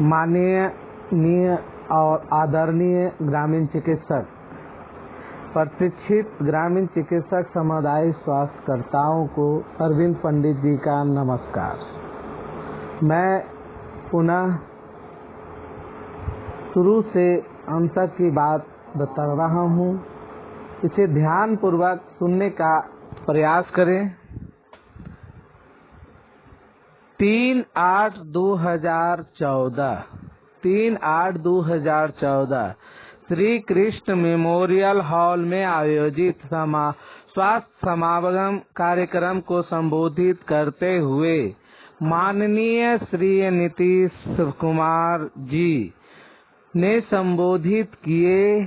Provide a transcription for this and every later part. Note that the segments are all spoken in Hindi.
माननीय और आदरणीय ग्रामीण चिकित्सक, प्रशिक्षित ग्रामीण चिकित्सक समुदाय स्वास्थ्यकर्ताओं को अरविंद पंडित जी का नमस्कार। मैं पुनः शुरू से अंत तक की बात बता रहा हूँ, इसे ध्यान पूर्वक सुनने का प्रयास करें। 3/8/2014 श्री कृष्ण मेमोरियल हॉल में आयोजित स्वास्थ्य समागम कार्यक्रम को संबोधित करते हुए माननीय श्री नीतीश कुमार जी ने संबोधित किए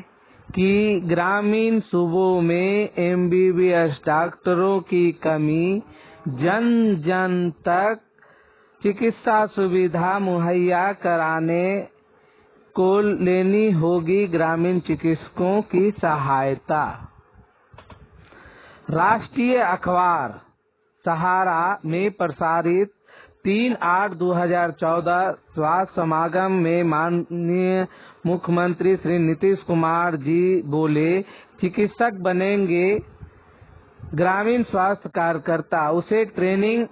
कि ग्रामीण सूबों में MBBS डॉक्टरों की कमी, जन जन तक चिकित्सा सुविधा मुहैया कराने को लेनी होगी ग्रामीण चिकित्सकों की सहायता। राष्ट्रीय अखबार सहारा में प्रसारित 3/8/2014 स्वास्थ्य समागम में माननीय मुख्यमंत्री श्री नीतीश कुमार जी बोले, चिकित्सक बनेंगे ग्रामीण स्वास्थ्य कार्यकर्ता, उसे ट्रेनिंग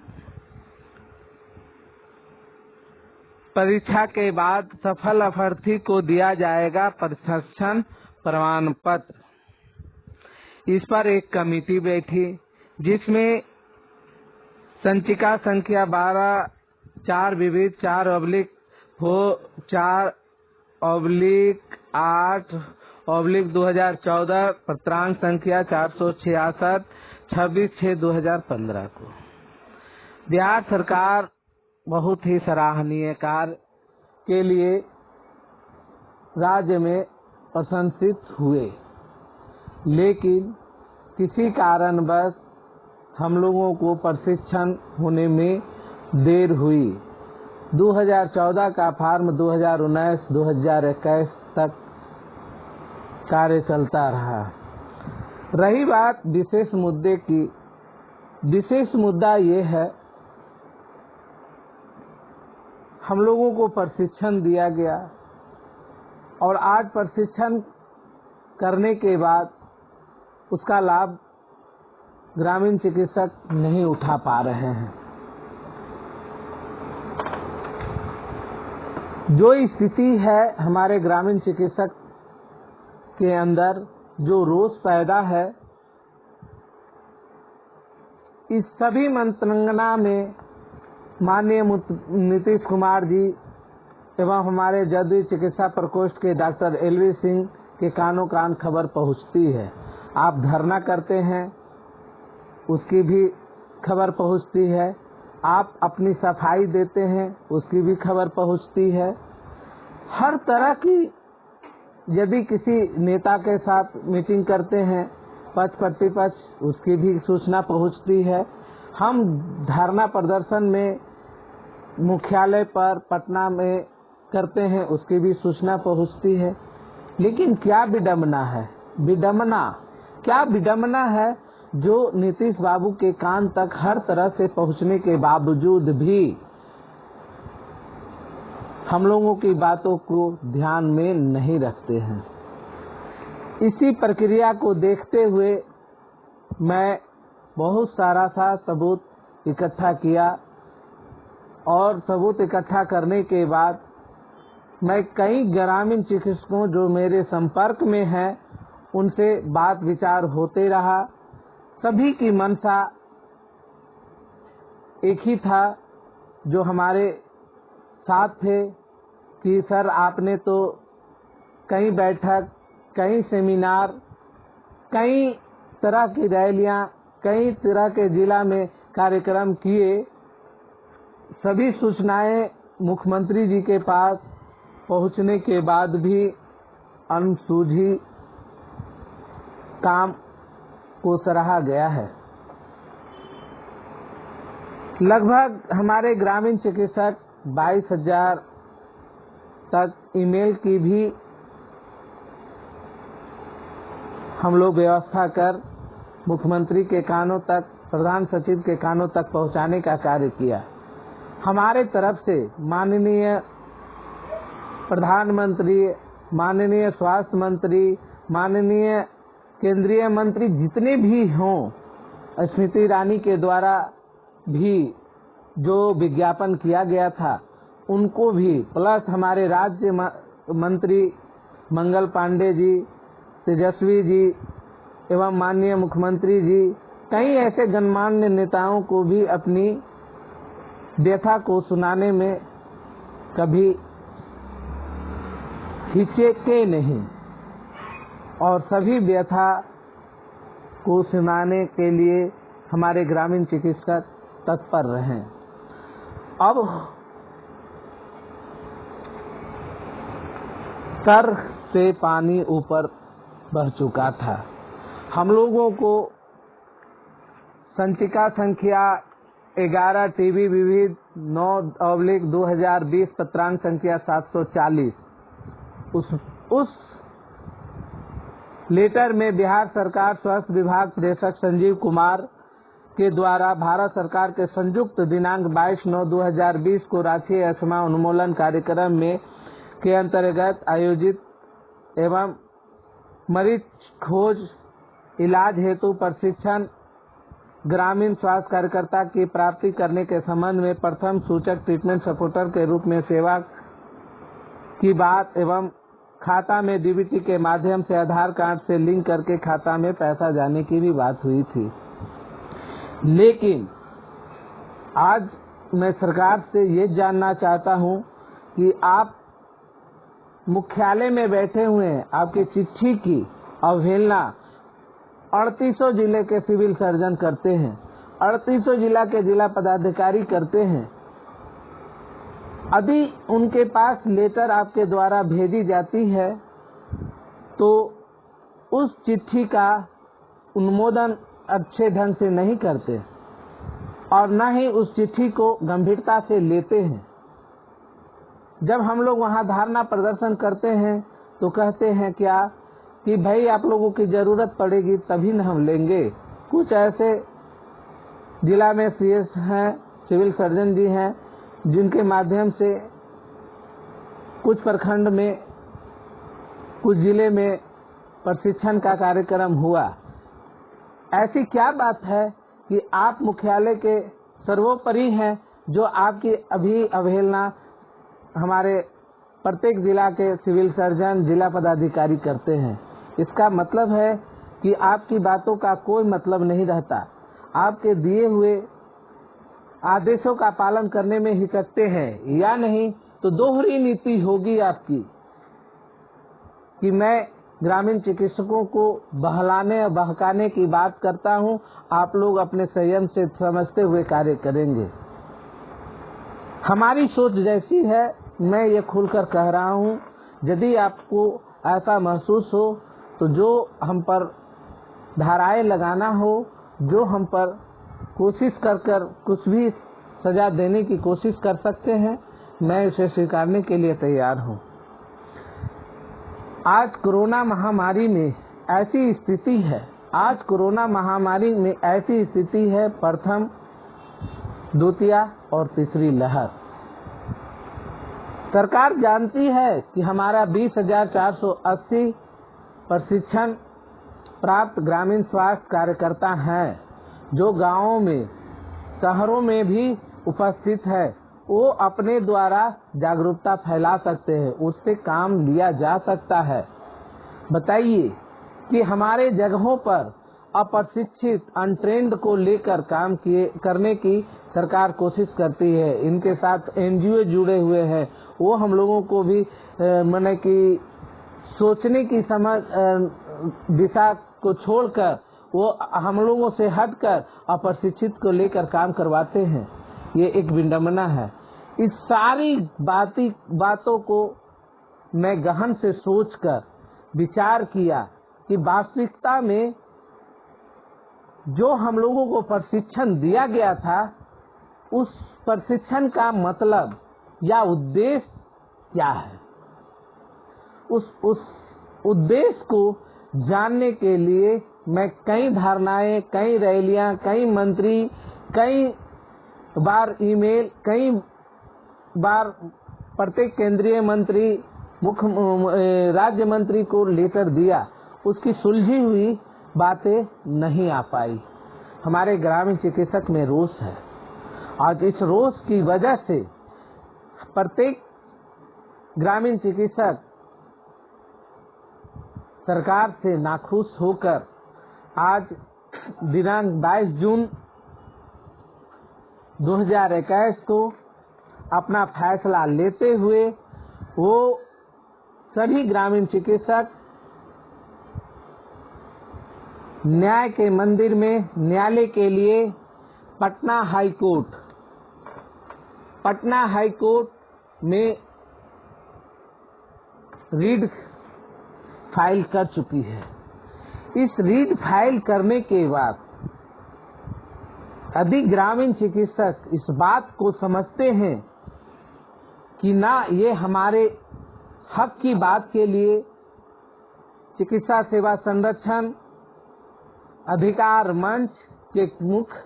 परीक्षा के बाद सफल अभ्यर्थी को दिया जाएगा प्रशिक्षण प्रमाण पत्र। इस पर एक कमेटी बैठी जिसमें संचिका संख्या 12/4 विविध 4/8/2014 पत्रांक संख्या 466 26/6/2015 को बिहार सरकार बहुत ही सराहनीय कार्य के लिए राज्य में प्रशंसित हुए, लेकिन किसी कारणवश हम लोगों को प्रशिक्षण होने में देर हुई। 2014 का फॉर्म 2019-2021 तक कार्य चलता रहा। रही बात विशेष मुद्दे की, विशेष मुद्दा ये है, हम लोगों को प्रशिक्षण दिया गया और आज प्रशिक्षण करने के बाद उसका लाभ ग्रामीण चिकित्सक नहीं उठा पा रहे हैं। जो स्थिति है हमारे ग्रामीण चिकित्सक के अंदर, जो रोष पैदा है, इस सभी मंत्रणा में माननीय नीतीश कुमार जी एवं हमारे जदयू चिकित्सा प्रकोष्ठ के डॉक्टर LV सिंह के कानों कान खबर पहुंचती है। आप धरना करते हैं, उसकी भी खबर पहुंचती है। आप अपनी सफाई देते हैं, उसकी भी खबर पहुंचती है। हर तरह की, यदि किसी नेता के साथ मीटिंग करते हैं पक्ष प्रतिपक्ष, उसकी भी सूचना पहुंचती है। हम धरना प्रदर्शन में मुख्यालय पर पटना में करते हैं, उसकी भी सूचना पहुंचती है। लेकिन क्या विडंबना है, क्या विडंबना है जो नीतीश बाबू के कान तक हर तरह से पहुंचने के बावजूद भी हम लोगों की बातों को ध्यान में नहीं रखते हैं। इसी प्रक्रिया को देखते हुए मैं बहुत सारा सबूत इकट्ठा किया और सबूत इकट्ठा करने के बाद मैं कई ग्रामीण चिकित्सकों जो मेरे संपर्क में हैं उनसे बात विचार होते रहा। सभी की मंशा एक ही था, जो हमारे साथ थे, कि सर आपने तो कई बैठक, कई सेमिनार, कई तरह की रैलियां, कई तरह के जिला में कार्यक्रम किए, सभी सूचनाएं मुख्यमंत्री जी के पास पहुंचने के बाद भी अनसूझी काम को सराहा गया है। लगभग हमारे ग्रामीण चिकित्सक 22,000 तक ईमेल की भी हम लोग व्यवस्था कर मुख्यमंत्री के कानों तक, प्रधान सचिव के कानों तक पहुंचाने का कार्य किया। हमारे तरफ से माननीय प्रधानमंत्री, माननीय स्वास्थ्य मंत्री, माननीय केंद्रीय मंत्री जितने भी हों, स्मृति ईरानी के द्वारा भी जो विज्ञापन किया गया था उनको भी, प्लस हमारे राज्य मंत्री मंगल पांडे जी, तेजस्वी जी एवं माननीय मुख्यमंत्री जी, कई ऐसे गणमान्य नेताओं को भी अपनी व्यथा को सुनाने में कभी हिचके नहीं और सभी व्यथा को सुनाने के लिए हमारे ग्रामीण चिकित्सक तत्पर रहे। अब सर से पानी ऊपर बह चुका था। हम लोगों को संचिका संख्या 11 टीबी विविध 9/2020 पत्रांक संख्या 740 उस लेटर में बिहार सरकार स्वास्थ्य विभाग प्रेषक संजीव कुमार के द्वारा भारत सरकार के संयुक्त दिनांक 22/9/2020 को राष्ट्रीय अस्थमा उन्मूलन कार्यक्रम में के अंतर्गत आयोजित एवं मरीज खोज इलाज हेतु प्रशिक्षण ग्रामीण स्वास्थ्य कार्यकर्ता की प्राप्ति करने के संबंध में प्रथम सूचक ट्रीटमेंट सपोर्टर के रूप में सेवा की बात एवं खाता में डीबीटी के माध्यम से आधार कार्ड से लिंक करके खाता में पैसा जाने की भी बात हुई थी। लेकिन आज मैं सरकार से ये जानना चाहता हूं कि आप मुख्यालय में बैठे हुए हैं, आपकी चिट्ठी की अवहेलना 38 जिले के सिविल सर्जन करते हैं, 38 जिला के जिला पदाधिकारी करते हैं। यदि उनके पास लेटर आपके द्वारा भेजी जाती है तो उस चिट्ठी का अनुमोदन अच्छे ढंग से नहीं करते और न ही उस चिट्ठी को गंभीरता से लेते हैं। जब हम लोग वहां धरना प्रदर्शन करते हैं तो कहते हैं क्या कि भाई आप लोगों की जरूरत पड़ेगी तभी न हम लेंगे। कुछ ऐसे जिला में सीएस हैं, सिविल सर्जन जी हैं, जिनके माध्यम से कुछ प्रखंड में, कुछ जिले में प्रशिक्षण का कार्यक्रम हुआ। ऐसी क्या बात है कि आप मुख्यालय के सर्वोपरि हैं जो आपकी अभी अवहेलना हमारे प्रत्येक जिला के सिविल सर्जन, जिला पदाधिकारी करते हैं। इसका मतलब है कि आपकी बातों का कोई मतलब नहीं रहता, आपके दिए हुए आदेशों का पालन करने में हिचकते हैं या नहीं तो दोहरी नीति होगी आपकी कि मैं ग्रामीण चिकित्सकों को बहलाने और बहकाने की बात करता हूं, आप लोग अपने संयम से समझते हुए कार्य करेंगे। हमारी सोच जैसी है, मैं ये खुलकर कह रहा हूं। यदि आपको ऐसा महसूस हो तो जो हम पर धाराएं लगाना हो, जो हम पर कोशिश कर कुछ भी सजा देने की कोशिश कर सकते हैं, मैं इसे स्वीकारने के लिए तैयार हूं। आज कोरोना महामारी में ऐसी स्थिति है, प्रथम, द्वितीय और तीसरी लहर। सरकार जानती है कि हमारा 20,480 प्रशिक्षण प्राप्त ग्रामीण स्वास्थ्य कार्यकर्ता हैं जो गांवों में, शहरों में भी उपस्थित है। वो अपने द्वारा जागरूकता फैला सकते हैं, उससे काम लिया जा सकता है। बताइए कि हमारे जगहों पर अप्रशिक्षित, अनट्रेंड को लेकर काम करने की सरकार कोशिश करती है। इनके साथ एनजीओ जुड़े हुए हैं, वो हम लोगों को भी माने कि सोचने की समझ दिशा को छोड़कर वो हम लोगों से हटकर अप्रशिक्षित को लेकर काम करवाते हैं। ये एक विडंबना है। इस सारी बातों को मैं गहन से सोचकर विचार किया कि वास्तविकता में जो हम लोगों को प्रशिक्षण दिया गया था, उस प्रशिक्षण का मतलब या उद्देश्य क्या है। उस उद्देश्य को जानने के लिए मैं कई धारणाएं, कई रैलियां, कई मंत्री, कई बार ईमेल, कई बार प्रत्येक केंद्रीय मंत्री राज्य मंत्री को लेटर दिया, उसकी सुलझी हुई बातें नहीं आ पाई। हमारे ग्रामीण चिकित्सक में रोष है। आज इस रोष की वजह से प्रत्येक ग्रामीण चिकित्सक सरकार से नाखुश होकर आज दिनांक 22 जून 2021 को अपना फैसला लेते हुए वो सभी ग्रामीण चिकित्सक न्याय के मंदिर में न्यायालय के लिए पटना हाई कोर्ट में रीड फाइल कर चुकी है। इस रीड फाइल करने के बाद अधिक ग्रामीण चिकित्सक इस बात को समझते हैं कि ना ये हमारे हक की बात के लिए चिकित्सा सेवा संरक्षण अधिकार मंच के मुख्य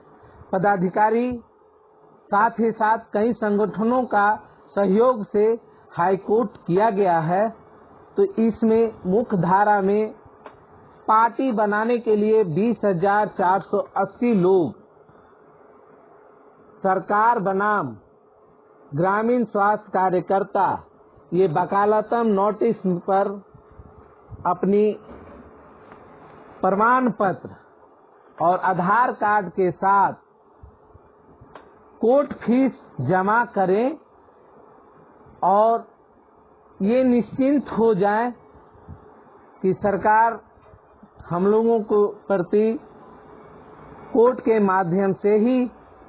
पदाधिकारी साथ ही साथ कई संगठनों का सहयोग से हाई कोर्ट किया गया है, तो इसमें मुख्य धारा में पार्टी बनाने के लिए 20,480 लोग सरकार बनाम ग्रामीण स्वास्थ्य कार्यकर्ता ये वकालतन नोटिस पर अपनी प्रमाण पत्र और आधार कार्ड के साथ कोर्ट फीस जमा करें और ये निश्चिंत हो जाए कि सरकार हम लोगों को प्रति कोर्ट के माध्यम से ही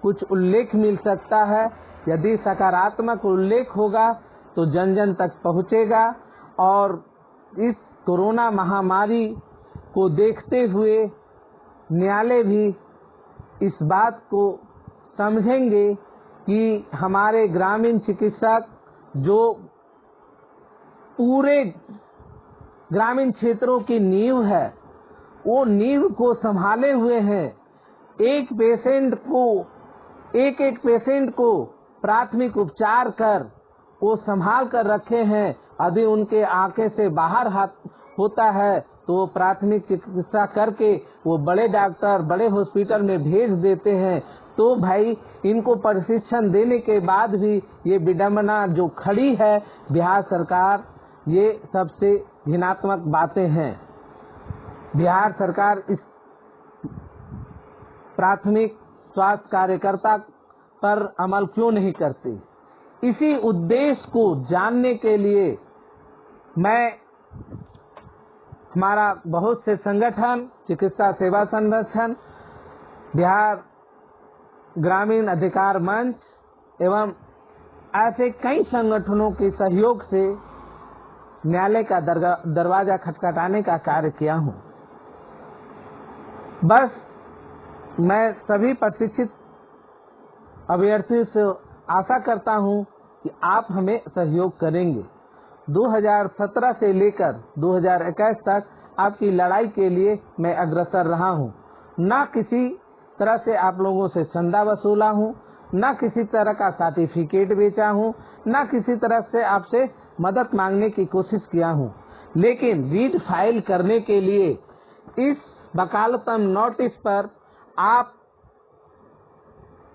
कुछ उल्लेख मिल सकता है। यदि सकारात्मक उल्लेख होगा तो जन जन तक पहुंचेगा और इस कोरोना महामारी को देखते हुए न्यायालय भी इस बात को समझेंगे कि हमारे ग्रामीण चिकित्सक जो पूरे ग्रामीण क्षेत्रों की नींव है, वो नींव को संभाले हुए हैं। एक एक पेशेंट को प्राथमिक उपचार कर वो संभाल कर रखे हैं। यदि उनके आंखें से बाहर होता है तो वो प्राथमिक चिकित्सा करके वो बड़े डॉक्टर बड़े हॉस्पिटल में भेज देते हैं। तो भाई इनको प्रशिक्षण देने के बाद भी ये विडंबना जो खड़ी है बिहार सरकार, ये सबसे घिनात्मक बातें हैं। बिहार सरकार इस प्राथमिक स्वास्थ्य कार्यकर्ता पर अमल क्यों नहीं करती? इसी उद्देश्य को जानने के लिए मैं हमारा बहुत से संगठन चिकित्सा सेवा संरक्षण, बिहार ग्रामीण अधिकार मंच एवं ऐसे कई संगठनों के सहयोग से न्यायालय का दरवाजा खटखटाने का कार्य किया हूं। बस मैं सभी प्रशिक्षित अभ्यर्थियों से आशा करता हूं कि आप हमें सहयोग करेंगे। 2017 से लेकर 2021 तक आपकी लड़ाई के लिए मैं अग्रसर रहा हूं। ना किसी तरह से आप लोगों से चंदा वसूला हूं, ना किसी तरह का सर्टिफिकेट बेचा हूं, ना किसी तरह से आपसे मदद मांगने की कोशिश किया हूं। लेकिन रीड फाइल करने के लिए इस वकालतन नोटिस पर आप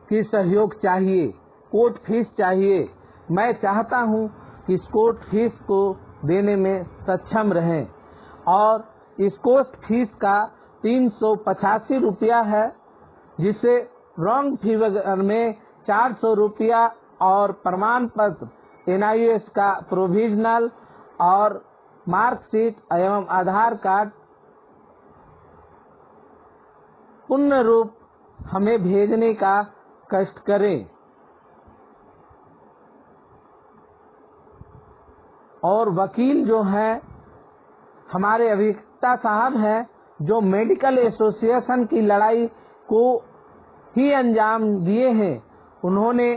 की सहयोग चाहिए, कोर्ट फीस चाहिए। मैं चाहता हूं कि इस कोर्ट फीस को देने में सक्षम रहें और इस कोर्ट फीस का 385 रुपया है, जिसे रॉन्ग फिगर में 400 रुपया और प्रमाण पत्र NIS का प्रोविजनल और मार्कशीट एवं आधार कार्ड पूर्ण रूप हमें भेजने का कष्ट करें। और वकील जो है हमारे अभियंता साहब हैं, जो मेडिकल एसोसिएशन की लड़ाई को ही अंजाम दिए हैं। उन्होंने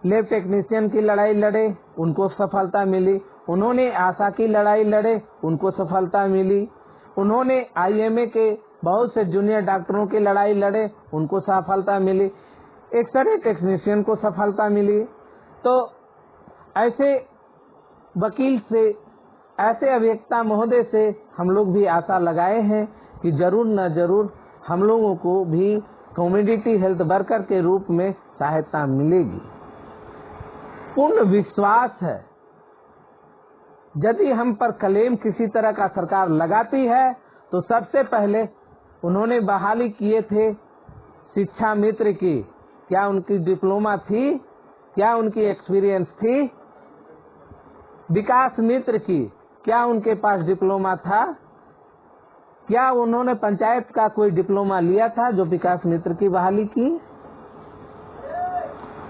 लैब टेक्नीशियन की लड़ाई लड़े, उनको सफलता मिली। उन्होंने आशा की लड़ाई लड़े, उनको सफलता मिली। उन्होंने IMA के बहुत से जूनियर डॉक्टरों की लड़ाई लड़े, उनको सफलता मिली। एक्सरे टेक्नीशियन को सफलता मिली। तो ऐसे वकील से, ऐसे अभियंता महोदय से हम लोग भी आशा लगाए हैं कि जरूर न जरूर हम लोगों को भी कम्युनिटी हेल्थ वर्कर के रूप में सहायता मिलेगी। पूर्ण विश्वास है, यदि हम पर क्लेम किसी तरह का सरकार लगाती है तो सबसे पहले उन्होंने बहाली किए थे शिक्षा मित्र की, क्या उनकी डिप्लोमा थी, क्या उनकी एक्सपीरियंस थी? विकास मित्र की, क्या उनके पास डिप्लोमा था? क्या उन्होंने पंचायत का कोई डिप्लोमा लिया था जो विकास मित्र की बहाली की?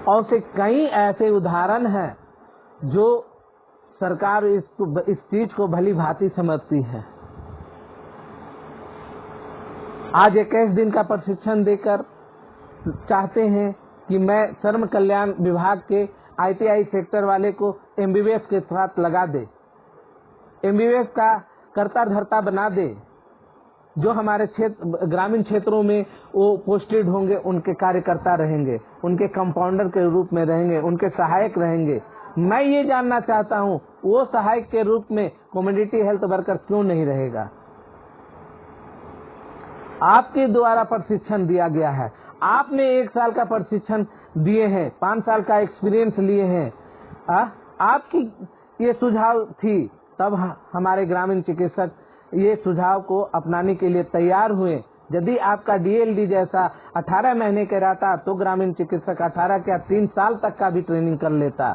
और से कई ऐसे उदाहरण हैं जो सरकार इस चीज को भली भांति समझती है। आज 21 दिन का प्रशिक्षण देकर चाहते हैं कि मैं श्रम कल्याण विभाग के ITI सेक्टर वाले को MBBS के साथ लगा दे, MBBS का कर्ता धर्ता बना दे। जो हमारे क्षेत्र ग्रामीण क्षेत्रों में वो पोस्टेड होंगे उनके कार्यकर्ता रहेंगे, उनके कंपाउंडर के रूप में रहेंगे, उनके सहायक रहेंगे। मैं ये जानना चाहता हूँ वो सहायक के रूप में कम्युनिटी हेल्थ वर्कर क्यों नहीं रहेगा? आपके द्वारा प्रशिक्षण दिया गया है, आपने 1 साल का प्रशिक्षण दिए हैं, 5 साल का एक्सपीरियंस लिए हैं, आपकी ये सुझाव थी, तब हमारे ग्रामीण चिकित्सक ये सुझाव को अपनाने के लिए तैयार हुए। यदि आपका DLD जैसा 18 महीने का रहता तो ग्रामीण चिकित्सक 18 क्या 3 साल तक का भी ट्रेनिंग कर लेता।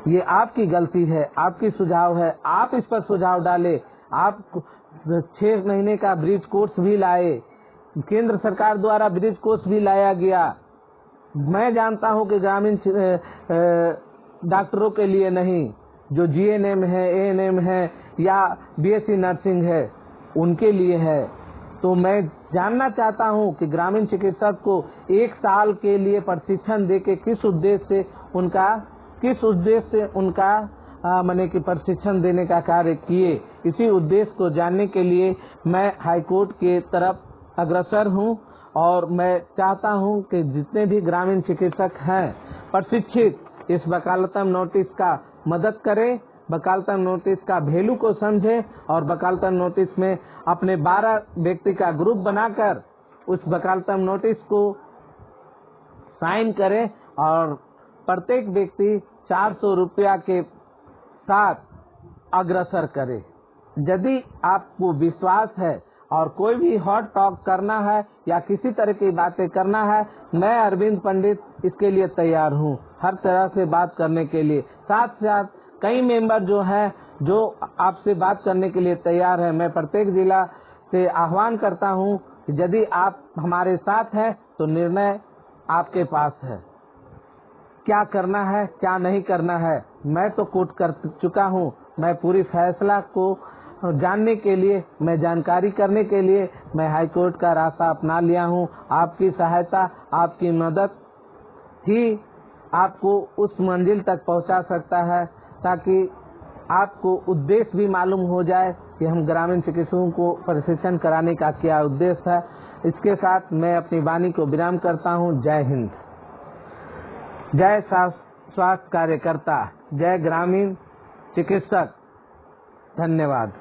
ये आपकी गलती है, आपकी सुझाव है, आप इस पर सुझाव डाले। आप 6 महीने का ब्रिज कोर्स भी लाए, केंद्र सरकार द्वारा ब्रिज कोर्स भी लाया गया। मैं जानता हूं कि ग्रामीण डॉक्टरों के लिए नहीं, जो GNM है, ANM है या BSc नर्सिंग है, उनके लिए है। तो मैं जानना चाहता हूं कि ग्रामीण चिकित्सक को 1 साल के लिए प्रशिक्षण देके किस उद्देश्य से उनका माने कि प्रशिक्षण देने का कार्य किए। इसी उद्देश्य को जानने के लिए मैं हाईकोर्ट के तरफ अग्रसर हूं और मैं चाहता हूं कि जितने भी ग्रामीण चिकित्सक हैं प्रशिक्षित, इस वकालतन नोटिस का मदद करें, वकालतन नोटिस का वैल्यू को समझे और वकालतन नोटिस में अपने 12 व्यक्ति का ग्रुप बनाकर उस वकालतन नोटिस को साइन करें और प्रत्येक व्यक्ति 400 रुपया के साथ अग्रसर करे। यदि आपको विश्वास है और कोई भी हॉट टॉक करना है या किसी तरह की बातें करना है, मैं अरविंद पंडित इसके लिए तैयार हूँ, हर तरह से बात करने के लिए। साथ साथ कई मेंबर जो हैं जो आपसे बात करने के लिए तैयार है। मैं प्रत्येक जिला से आह्वान करता हूँ कि यदि आप हमारे साथ हैं तो निर्णय आपके पास है, क्या करना है क्या नहीं करना है। मैं तो कोर्ट कर चुका हूँ, मैं पूरी फैसला को जानने के लिए, मैं जानकारी करने के लिए मैं हाईकोर्ट का रास्ता अपना लिया हूँ। आपकी सहायता, आपकी मदद ही आपको उस मंजिल तक पहुँचा सकता है, ताकि आपको उद्देश्य भी मालूम हो जाए कि हम ग्रामीण चिकित्सकों को प्रशिक्षण कराने का क्या उद्देश्य है। इसके साथ मैं अपनी वाणी को विराम करता हूँ। जय हिंद, जय स्वास्थ्य कार्यकर्ता, जय ग्रामीण चिकित्सक। धन्यवाद।